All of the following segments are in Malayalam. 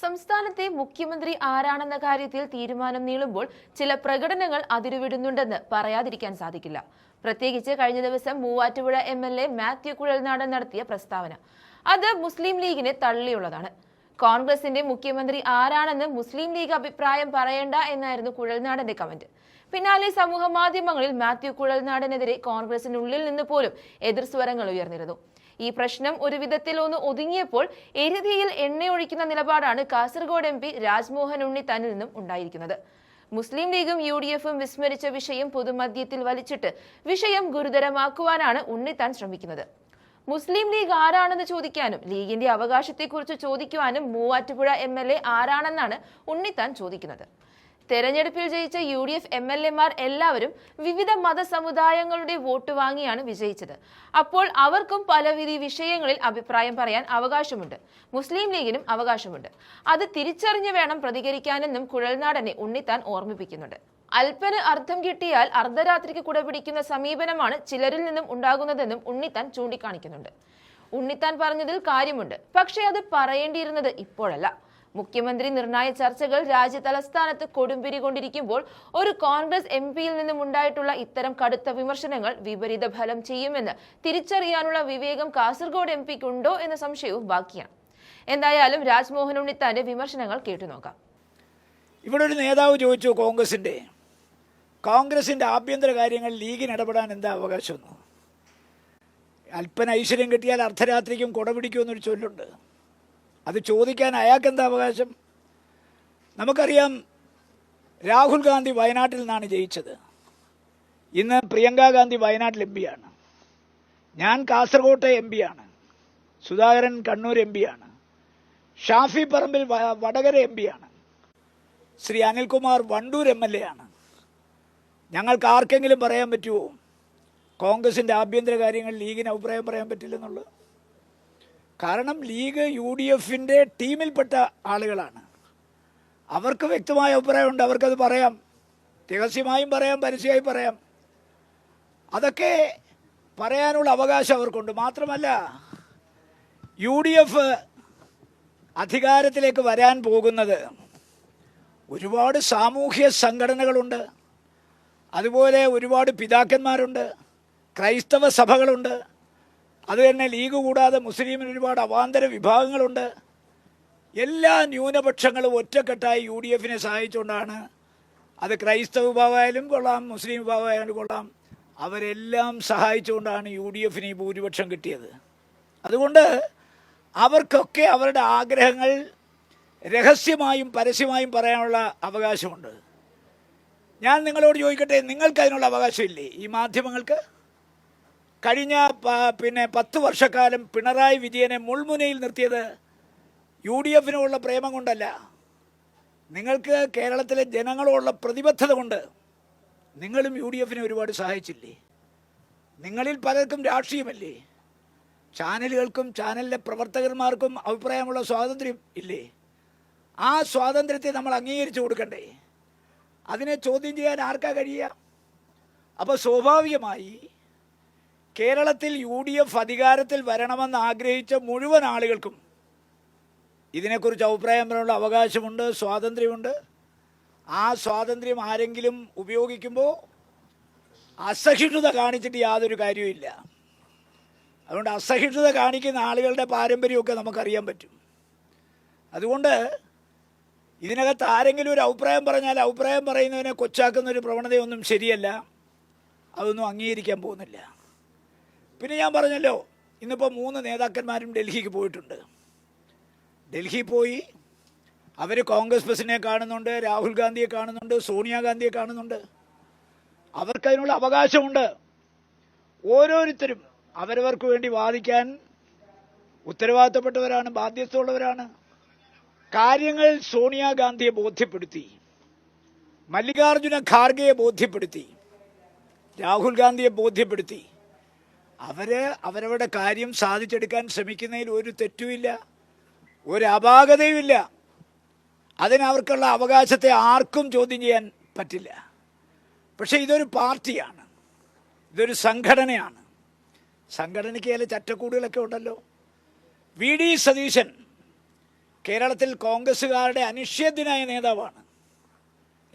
സംസ്ഥാനത്തെ മുഖ്യമന്ത്രി ആരാണെന്ന കാര്യത്തിൽ തീരുമാനം നീളുമ്പോൾ ചില പ്രകടനങ്ങൾ അതിരുവിടുന്നുണ്ടെന്ന് പറയാതിരിക്കാൻ സാധിക്കില്ല. പ്രത്യേകിച്ച് കഴിഞ്ഞ ദിവസം മൂവാറ്റുപുഴ MLA മാത്യു കുഴൽനാടൻ നടത്തിയ പ്രസ്താവന അത് മുസ്ലിം ലീഗിനെ തള്ളിയുള്ളതാണ്. കോൺഗ്രസിന്റെ മുഖ്യമന്ത്രി ആരാണെന്ന് മുസ്ലിം ലീഗ് അഭിപ്രായം പറയേണ്ട എന്നായിരുന്നു കുഴൽനാടന്റെ കമന്റ്. പിന്നാലെ സമൂഹ മാധ്യമങ്ങളിൽ മാത്യു കുഴൽനാടനെതിരെ കോൺഗ്രസിനുള്ളിൽ നിന്ന് പോലും എതിർസ്വരങ്ങൾ ഉയർന്നിരുന്നു. ഈ പ്രശ്നം ഒരു വിധത്തിൽ ഒന്ന് ഒതുങ്ങിയപ്പോൾ എരുതിയിൽ എണ്ണയൊഴിക്കുന്ന നിലപാടാണ് കാസർഗോഡ് MP രാജ്മോഹൻ ഉണ്ണിത്താനിൽ നിന്നും ഉണ്ടായിരിക്കുന്നത്. മുസ്ലിം ലീഗും UDFും വിസ്മരിച്ച വിഷയം പൊതുമധ്യത്തിൽ വലിച്ചിട്ട് വിഷയം ഗുരുതരമാക്കുവാനാണ് ഉണ്ണിത്താൻ ശ്രമിക്കുന്നത്. മുസ്ലിം ലീഗ് ആരാണെന്ന് ചോദിക്കാനും ലീഗിന്റെ അവകാശത്തെക്കുറിച്ച് ചോദിക്കുവാനും മൂവാറ്റുപുഴ MLA ആരാണെന്നാണ് ഉണ്ണിത്താൻ ചോദിക്കുന്നത്. തെരഞ്ഞെടുപ്പിൽ ജയിച്ച UDF MLAമാർ എല്ലാവരും വിവിധ മതസമുദായങ്ങളുടെ വോട്ട് വാങ്ങിയാണ് വിജയിച്ചത്. അപ്പോൾ അവർക്കും പലവിധ വിഷയങ്ങളിൽ അഭിപ്രായം പറയാൻ അവകാശമുണ്ട്. മുസ്ലിം ലീഗിനും അവകാശമുണ്ട്. അത് തിരിച്ചറിഞ്ഞു വേണം പ്രതികരിക്കാനെന്നും കുഴൽനാടനെ ഉണ്ണിത്താൻ ഓർമ്മിപ്പിക്കുന്നുണ്ട്. അല്പന് അർത്ഥം കിട്ടിയാൽ അർദ്ധരാത്രിക്ക് കുടപിടിക്കുന്ന സമീപനമാണ് ചിലരിൽ നിന്നും ഉണ്ടാകുന്നതെന്നും ഉണ്ണിത്താൻ ചൂണ്ടിക്കാണിക്കുന്നുണ്ട്. ഉണ്ണിത്താൻ പറഞ്ഞതിൽ കാര്യമുണ്ട്. പക്ഷേ അത് പറയേണ്ടിയിരുന്നത് ഇപ്പോഴല്ല. മുഖ്യമന്ത്രി നിർണായ ചർച്ചകൾ രാജ്യ തലസ്ഥാനത്ത് കൊടുമ്പിരി കൊണ്ടിരിക്കുമ്പോൾ ഒരു കോൺഗ്രസ് MPയിൽ നിന്നും ഉണ്ടായിട്ടുള്ള ഇത്തരം കടുത്ത വിമർശനങ്ങൾ വിപരീത ഫലം ചെയ്യുമെന്ന് തിരിച്ചറിയാനുള്ള വിവേകം കാസർഗോഡ് MPക്കുണ്ടോ എന്ന സംശയവും ബാക്കിയാണ്. എന്തായാലും രാജ്മോഹൻ ഉണ്ണിത്താന്റെ വിമർശനങ്ങൾ കേട്ടുനോക്കാം. ഇവിടെ ഒരു നേതാവ് ചോദിച്ചു, കോൺഗ്രസിന്റെ ആഭ്യന്തര കാര്യങ്ങൾ ലീഗിന് ഇടപെടാൻ എന്താ അവകാശമെന്ന്. അല്പന ഐശ്വര്യം കിട്ടിയാൽ അർദ്ധരാത്രിക്കും കുടപിടിക്കുമെന്നൊരു ചൊല്ലുണ്ട്. അത് ചോദിക്കാൻ അയാൾക്കെന്താ അവകാശം? നമുക്കറിയാം, രാഹുൽ ഗാന്ധി വയനാട്ടിൽ നിന്നാണ് ജയിച്ചത്. ഇന്ന് പ്രിയങ്ക ഗാന്ധി വയനാട്ടിൽ MP-യാണ്. ഞാൻ കാസർഗോട്ടെ MP-യാണ്. സുധാകരൻ കണ്ണൂർ MP-യാണ്. ഷാഫി പറമ്പിൽ വടകര MP-യാണ്. ശ്രീ അനിൽകുമാർ വണ്ടൂർ MLA-ആണ്. ഞങ്ങൾക്ക് ആർക്കെങ്കിലും പറയാൻ പറ്റുമോ കോൺഗ്രസിൻ്റെ ആഭ്യന്തര കാര്യങ്ങൾ ലീഗിന് അഭിപ്രായം പറയാൻ പറ്റില്ലെന്നുള്ളത്? കാരണം ലീഗ് UDFിൻ്റെ ടീമിൽപ്പെട്ട ആളുകളാണ്. അവർക്ക് വ്യക്തമായ അഭിപ്രായമുണ്ട്. അവർക്കത് പറയാം. രഹസ്യമായും പറയാം, പരസ്യമായും പറയാം. അതൊക്കെ പറയാനുള്ള അവകാശം അവർക്കുണ്ട്. മാത്രമല്ല, UDF അധികാരത്തിലേക്ക് വരാൻ പോകുന്നത് ഒരുപാട് സാമൂഹ്യ സംഘടനകളുണ്ട്. അതുപോലെ ഒരുപാട് പിതാക്കന്മാരുണ്ട്, ക്രൈസ്തവ സഭകളുണ്ട്. അത് തന്നെ ലീഗ് കൂടാതെ മുസ്ലിമിന് ഒരുപാട് അവാന്തര വിഭാഗങ്ങളുണ്ട്. എല്ലാ ന്യൂനപക്ഷങ്ങളും ഒറ്റക്കെട്ടായി UDFിനെ സഹായിച്ചുകൊണ്ടാണ്, അത് ക്രൈസ്തവ വിഭാഗമായാലും കൊള്ളാം, മുസ്ലിം വിഭാഗമായാലും കൊള്ളാം, അവരെല്ലാം സഹായിച്ചുകൊണ്ടാണ് UDFിന് ഈ ഭൂരിപക്ഷം കിട്ടിയത്. അതുകൊണ്ട് അവർക്കൊക്കെ അവരുടെ ആഗ്രഹങ്ങൾ രഹസ്യമായും പരസ്യമായും പറയാനുള്ള അവകാശമുണ്ട്. ഞാൻ നിങ്ങളോട് ചോദിക്കട്ടെ, നിങ്ങൾക്ക് അതിനുള്ള അവകാശമില്ലേ? ഈ മാധ്യമങ്ങൾക്ക് കഴിഞ്ഞ 10 വർഷക്കാലം പിണറായി വിജയനെ മുൾമുനയിൽ നിർത്തിയത് UDFിനുള്ള പ്രേമം കൊണ്ടല്ല. നിങ്ങൾക്ക് കേരളത്തിലെ ജനങ്ങളോടുള്ള പ്രതിബദ്ധത കൊണ്ട് നിങ്ങളും UDFിനെ ഒരുപാട് സഹായിച്ചില്ലേ? നിങ്ങളിൽ പലർക്കും രാഷ്ട്രീയമല്ലേ? ചാനലുകൾക്കും ചാനലിലെ പ്രവർത്തകന്മാർക്കും അഭിപ്രായമുള്ള സ്വാതന്ത്ര്യം ഇല്ലേ? ആ സ്വാതന്ത്ര്യത്തെ നമ്മൾ അംഗീകരിച്ചു കൊടുക്കണ്ടേ? അതിനെ ചോദ്യം ചെയ്യാൻ ആർക്കാ കഴിയുക? അപ്പോൾ സ്വാഭാവികമായി കേരളത്തിൽ UDF അധികാരത്തിൽ വരണമെന്ന് ആഗ്രഹിച്ച മുഴുവൻ ആളുകൾക്കും ഇതിനെക്കുറിച്ച് അഭിപ്രായം പറയാനുള്ള അവകാശമുണ്ട്, സ്വാതന്ത്ര്യമുണ്ട്. ആ സ്വാതന്ത്ര്യം ആരെങ്കിലും ഉപയോഗിക്കുമ്പോൾ അസഹിഷ്ണുത കാണിച്ചിട്ട് യാതൊരു കാര്യവുമില്ല. അതുകൊണ്ട് അസഹിഷ്ണുത കാണിക്കുന്ന ആളുകളുടെ പാരമ്പര്യമൊക്കെ നമുക്കറിയാൻ പറ്റും. അതുകൊണ്ട് ഇതിനകത്ത് ആരെങ്കിലും ഒരു അഭിപ്രായം പറഞ്ഞാൽ അഭിപ്രായം പറയുന്നതിനെ കൊച്ചാക്കുന്നൊരു പ്രവണതയൊന്നും ശരിയല്ല. അതൊന്നും അംഗീകരിക്കാൻ പോകുന്നില്ല. പിന്നെ ഞാൻ പറഞ്ഞല്ലോ, ഇന്നിപ്പോൾ 3 നേതാക്കന്മാരും ഡൽഹിക്ക് പോയിട്ടുണ്ട്. ഡൽഹി പോയി അവർ കോൺഗ്രസ് പ്രസിഡന്റിനെ കാണുന്നുണ്ട്, രാഹുൽ ഗാന്ധിയെ കാണുന്നുണ്ട്, സോണിയാഗാന്ധിയെ കാണുന്നുണ്ട്. അവർക്കതിനുള്ള അവകാശമുണ്ട്. ഓരോരുത്തരും അവരവർക്ക് വേണ്ടി വാദിക്കാൻ ഉത്തരവാദിത്തപ്പെട്ടവരാണ്, ബാധ്യതയുള്ളവരാണ്. കാര്യങ്ങൾ സോണിയാഗാന്ധിയെ ബോധ്യപ്പെടുത്തി, മല്ലികാർജുന ഖാർഗെയെ ബോധ്യപ്പെടുത്തി, രാഹുൽ ഗാന്ധിയെ ബോധ്യപ്പെടുത്തി. അവരവരുടെ കാര്യം സാധിച്ചെടുക്കാൻ ശ്രമിക്കുന്നതിൽ ഒരു തെറ്റുമില്ല, ഒരു അപാകതയുമില്ല. അതിനവർക്കുള്ള അവകാശത്തെ ആർക്കും ചോദ്യം ചെയ്യാൻ പറ്റില്ല. പക്ഷേ ഇതൊരു പാർട്ടിയാണ്, ഇതൊരു സംഘടനയാണ്. സംഘടനയ്ക്ക് ചില ചട്ടക്കൂടുകളൊക്കെ ഉണ്ടല്ലോ. VD സതീശൻ കേരളത്തിൽ കോൺഗ്രസ്സുകാരുടെ അനിഷേധ്യനായ നേതാവാണ്.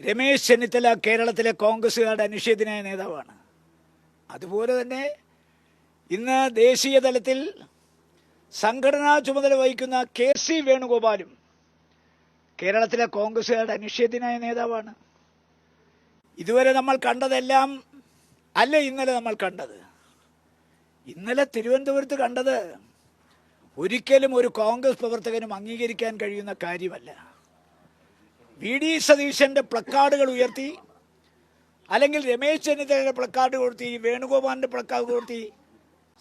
രമേശ് ചെന്നിത്തല കേരളത്തിലെ കോൺഗ്രസ്സുകാരുടെ അനിഷേധ്യനായ നേതാവാണ്. അതുപോലെ തന്നെ ഇന്ന് ദേശീയ തലത്തിൽ സംഘടനാ ചുമതല വഹിക്കുന്ന KC വേണുഗോപാലും കേരളത്തിലെ കോൺഗ്രസ്സുകാരുടെ അനിഷേധ്യനായ നേതാവാണ്. ഇതുവരെ നമ്മൾ കണ്ടതെല്ലാം അല്ല ഇന്നലെ നമ്മൾ കണ്ടത്. ഇന്നലെ തിരുവനന്തപുരത്ത് കണ്ടത് ഒരിക്കലും ഒരു കോൺഗ്രസ് പ്രവർത്തകനും അംഗീകരിക്കാൻ കഴിയുന്ന കാര്യമല്ല. VD സതീശന്റെ പ്ലക്കാർഡുകൾ ഉയർത്തി, അല്ലെങ്കിൽ രമേശ് ചെന്നിത്തലയുടെ പ്ലക്കാർഡ് ഉയർത്തി, വേണുഗോപാലിന്റെ പ്ലക്കാർഡ് ഉയർത്തി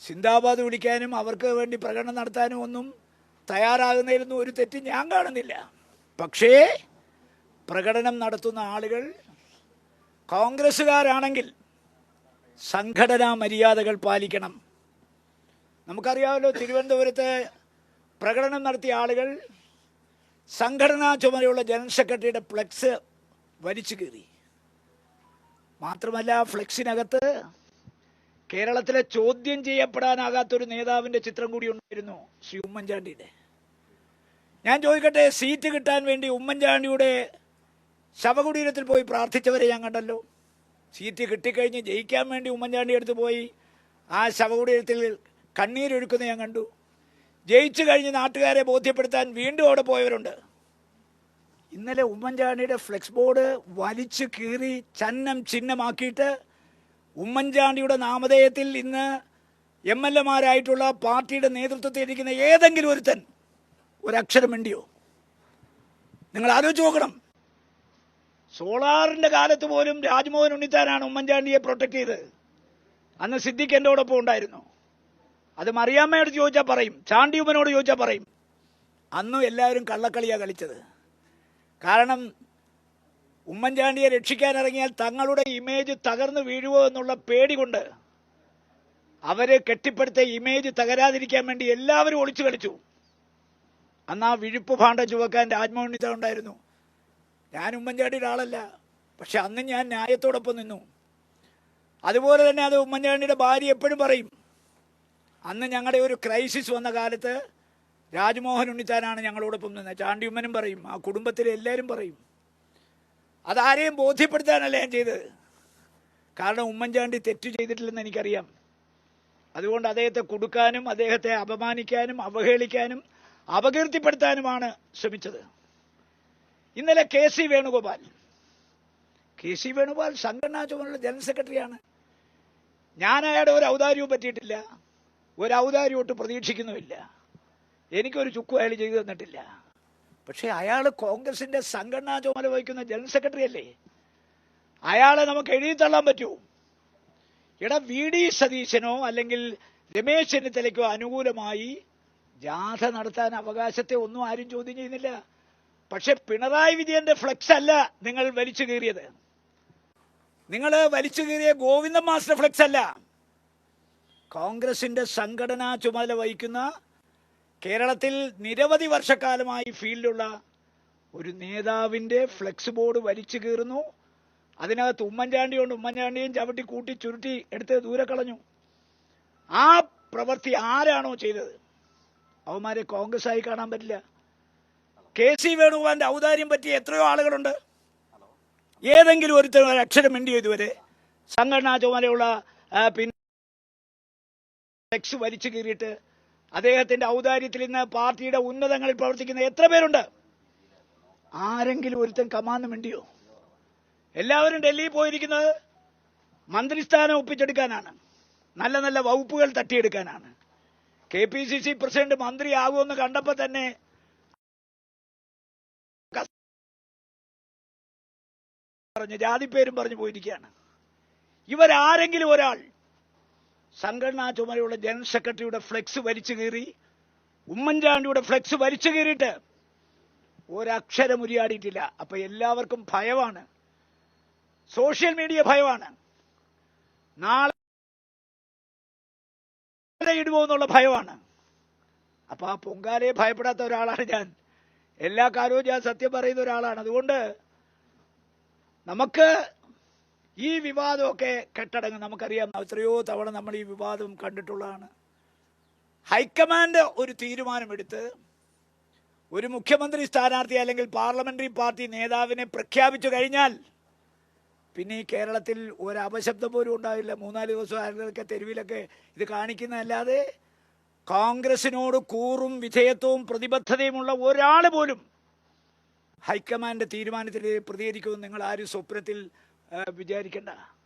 സിന്ദാബാദ് വിളിക്കാനും അവർക്ക് വേണ്ടി പ്രകടനം നടത്താനും ഒന്നും തയ്യാറാകുന്നതിലൊന്നും ഒരു തെറ്റ് ഞാൻ കാണുന്നില്ല. പക്ഷേ പ്രകടനം നടത്തുന്ന ആളുകൾ കോൺഗ്രസ്സുകാരാണെങ്കിൽ സംഘടനാ മര്യാദകൾ പാലിക്കണം. നമുക്കറിയാമല്ലോ, തിരുവനന്തപുരത്ത് പ്രകടനം നടത്തിയ ആളുകൾ സംഘടനാ ചുമതലയുള്ള ജനറൽ സെക്രട്ടറിയുടെ ഫ്ലെക്സ് വലിച്ചു കീറി. മാത്രമല്ല, ഫ്ലെക്സിനകത്ത് കേരളത്തിലെ ചോദ്യം ചെയ്യപ്പെടാനാകാത്തൊരു നേതാവിൻ്റെ ചിത്രം കൂടി ഉണ്ടായിരുന്നു, ശ്രീ ഉമ്മൻചാണ്ടിയുടെ. ഞാൻ ചോദിക്കട്ടെ, സീറ്റ് കിട്ടാൻ വേണ്ടി ഉമ്മൻചാണ്ടിയുടെ ശവകുടീരത്തിൽ പോയി പ്രാർത്ഥിച്ചവരെ ഞാൻ കണ്ടല്ലോ. സീറ്റ് കിട്ടിക്കഴിഞ്ഞ് ജയിക്കാൻ വേണ്ടി ഉമ്മൻചാണ്ടി അടുത്ത് പോയി ആ ശവകുടീരത്തിൽ കണ്ണീരൊഴുക്കുന്ന ഞാൻ കണ്ടു. ജയിച്ചു കഴിഞ്ഞ് നാട്ടുകാരെ ബോധ്യപ്പെടുത്താൻ വീണ്ടും അവിടെ പോയവരുണ്ട്. ഇന്നലെ ഉമ്മൻചാണ്ടിയുടെ ഫ്ലെക്സ് ബോർഡ് വലിച്ചു കീറി ചന്നം ചിഹ്നമാക്കിയിട്ട് ഉമ്മൻചാണ്ടിയുടെ നാമധേയത്തിൽ ഇന്ന് MLA-മാരായിട്ടുള്ള പാർട്ടിയുടെ നേതൃത്വത്തിൽ ഇരിക്കുന്ന ഏതെങ്കിലും ഒരുത്തൻ ഒരക്ഷരം വേണ്ടിയോ? നിങ്ങൾ ആലോചിച്ച് നോക്കണം. സോളാറിന്റെ കാലത്ത് പോലും രാജ്മോഹൻ ഉണ്ണിത്താനാണ് ഉമ്മൻചാണ്ടിയെ പ്രൊട്ടക്ട് ചെയ്തത്. അന്ന് സിദ്ദിഖ് എൻ്റെ ഓടൊപ്പം ഉണ്ടായിരുന്നു. അത് മറിയാമ്മയോട് ചോദിച്ചാൽ പറയും, ചാണ്ടി ഉമ്മനോട് ചോദിച്ചാൽ പറയും. അന്നും എല്ലാവരും കള്ളക്കളിയാണ് കളിച്ചത്. കാരണം ഉമ്മൻചാണ്ടിയെ രക്ഷിക്കാൻ ഇറങ്ങിയാൽ തങ്ങളുടെ ഇമേജ് തകർന്നു വീഴുമോ എന്നുള്ള പേടി കൊണ്ട് അവര് കെട്ടിപ്പടുത്ത ഇമേജ് തകരാതിരിക്കാൻ വേണ്ടി എല്ലാവരും ഒളിച്ചു കളിച്ചു. അന്ന് ആ വിഴുപ്പ് ഭാണ്ഡം ചുവക്കാൻ രാജ്മോഹൻ ഉണ്ണിത്താൻ ഉണ്ടായിരുന്നു. ഞാൻ ഉമ്മൻചാണ്ടിയുടെ ആളല്ല, പക്ഷെ അന്ന് ഞാൻ ന്യായത്തോടൊപ്പം നിന്നു. അതുപോലെ തന്നെ അത് ഉമ്മൻചാണ്ടിയുടെ ഭാര്യ എപ്പോഴും പറയും. അന്ന് ഞങ്ങളുടെ ഒരു ക്രൈസിസ് വന്ന കാലത്ത് രാജ്മോഹൻ ഉണ്ണിത്താനാണ് ഞങ്ങളോടൊപ്പം നിന്നത്. ചാണ്ടി ഉമ്മനും പറയും, ആ കുടുംബത്തിലെ എല്ലാവരും പറയും. അതാരെയും ബോധ്യപ്പെടുത്താനല്ല ഞാൻ ചെയ്തത്. കാരണം ഉമ്മൻചാണ്ടി തെറ്റു ചെയ്തിട്ടില്ലെന്ന് എനിക്കറിയാം. അതുകൊണ്ട് അദ്ദേഹത്തെ കുടുക്കാനും അദ്ദേഹത്തെ അപമാനിക്കാനും അവഹേളിക്കാനും അപകീർത്തിപ്പെടുത്താനുമാണ് ശ്രമിച്ചത്. ഇന്നലെ KC വേണുഗോപാൽ സംഘടനാ ചുമതലയുള്ള ജനറൽ സെക്രട്ടറിയാണ്. ഞാൻ അയാളുടെ ഒരു ഔദാര്യവും പറ്റിയിട്ടില്ല, ഒരു ഔദാര്യം ഒട്ട് പ്രതീക്ഷിക്കുന്നുമില്ല. എനിക്കൊരു ചുക്കും അയാൾ ചെയ്തു തന്നിട്ടില്ല. പക്ഷെ അയാൾ കോൺഗ്രസിന്റെ സംഘടനാ ചുമതല വഹിക്കുന്ന ജനറൽ സെക്രട്ടറി അല്ലേ? അയാളെ നമുക്ക് എഴുതി തള്ളാൻ പറ്റൂ? VD സതീശനോ അല്ലെങ്കിൽ രമേശ് ചെന്നിത്തലയ്ക്കോ അനുകൂലമായി ജാഥ നടത്താൻ അവകാശത്തെ ഒന്നും ആരും ചോദ്യം ചെയ്യുന്നില്ല. പക്ഷെ പിണറായി വിജയന്റെ ഫ്ലെക്സ് അല്ല നിങ്ങൾ വലിച്ചു കീറിയത്. നിങ്ങൾ വലിച്ചു കീറിയ ഗോവിന്ദൻ മാസ്റ്റർ ഫ്ലെക്സ് അല്ല. കോൺഗ്രസിന്റെ സംഘടനാ ചുമതല വഹിക്കുന്ന, കേരളത്തിൽ നിരവധി വർഷക്കാലമായി ഫീൽഡുള്ള ഒരു നേതാവിൻ്റെ ഫ്ലെക്സ് ബോർഡ് വലിച്ചു കീറുന്നു. അതിനകത്ത് ഉമ്മൻചാണ്ടി കൊണ്ട് ഉമ്മൻചാണ്ടിയും ചവിട്ടി കൂട്ടി ചുരുട്ടി എടുത്ത് ദൂരെ കളഞ്ഞു. ആ പ്രവൃത്തി ആരാണോ ചെയ്തത് അവന്മാരെ കോൺഗ്രസ് ആയി കാണാൻ പറ്റില്ല. KC വേണുഗോപാലിന്റെ ഔദാര്യം പറ്റിയ എത്രയോ ആളുകളുണ്ട്. ഏതെങ്കിലും ഒരുത്തരും ഒരു അക്ഷരം മിണ്ടിയോ ഇതുവരെ? സംഘടനാ ചുമതലയുള്ള ഫ്ലെക്സ് വലിച്ചു കീറിയിട്ട് അദ്ദേഹത്തിന്റെ ഔദാര്യത്തിൽ ഇന്ന് പാർട്ടിയുടെ ഉന്നതങ്ങളിൽ പ്രവർത്തിക്കുന്ന എത്ര പേരുണ്ട്? ആരെങ്കിലും ഒരുത്തൻ കമാന്ന് മിണ്ടിയോ? എല്ലാവരും ഡൽഹിയിൽ പോയിരിക്കുന്നത് മന്ത്രിസ്ഥാനം ഒപ്പിച്ചെടുക്കാനാണ്, നല്ല നല്ല വകുപ്പുകൾ തട്ടിയെടുക്കാനാണ്. KPCC പ്രസിഡന്റ് മന്ത്രിയാകുമെന്ന് കണ്ടപ്പോൾ തന്നെ ജാതിപ്പേരും പറഞ്ഞു പോയിരിക്കുകയാണ്. ഇവരാരെങ്കിലും ഒരാൾ സംഘടനാ ചുമതലയുള്ള ജനറൽ സെക്രട്ടറിയുടെ ഫ്ലെക്സ് വലിച്ചു കീറി, ഉമ്മൻചാണ്ടിയുടെ ഫ്ലെക്സ് വലിച്ചു കീറിയിട്ട് ഒരക്ഷരം ഉരിയാടിയിട്ടില്ല. അപ്പൊ എല്ലാവർക്കും ഭയമാണ്, സോഷ്യൽ മീഡിയ ഭയമാണ്. നാളെ ഇടുമോ എന്നുള്ള ഭയമാണ്. അപ്പൊ ആ പൊങ്കാലയെ ഭയപ്പെടാത്ത ഒരാളാണ് ഞാൻ. എല്ലാ കാര്യവും ഞാൻ സത്യം പറയുന്ന ഒരാളാണ്. അതുകൊണ്ട് നമുക്ക് ഈ വിവാദമൊക്കെ കെട്ടടങ്ങും. നമുക്കറിയാം, എത്രയോ തവണ നമ്മൾ ഈ വിവാദം കണ്ടിട്ടുള്ളതാണ്. ഹൈക്കമാൻഡ് ഒരു തീരുമാനമെടുത്ത് ഒരു മുഖ്യമന്ത്രി സ്ഥാനാർത്ഥി അല്ലെങ്കിൽ പാർലമെന്ററി പാർട്ടി നേതാവിനെ പ്രഖ്യാപിച്ചു കഴിഞ്ഞാൽ പിന്നെ ഈ കേരളത്തിൽ ഒരു അപശബ്ദം പോലും ഉണ്ടാവില്ല. 3-4 ദിവസം ആളുകളൊക്കെ തെരുവിലൊക്കെ ഇത് കാണിക്കുന്നതല്ലാതെ കോൺഗ്രസിനോട് കൂറും വിധേയത്വവും പ്രതിബദ്ധതയുമുള്ള ഒരാൾ പോലും ഹൈക്കമാൻഡ് തീരുമാനത്തിൽ പ്രതികരിക്കുമെന്ന് നിങ്ങൾ ആരും സ്വപ്നത്തിൽ വിചാരിക്കേണ്ട.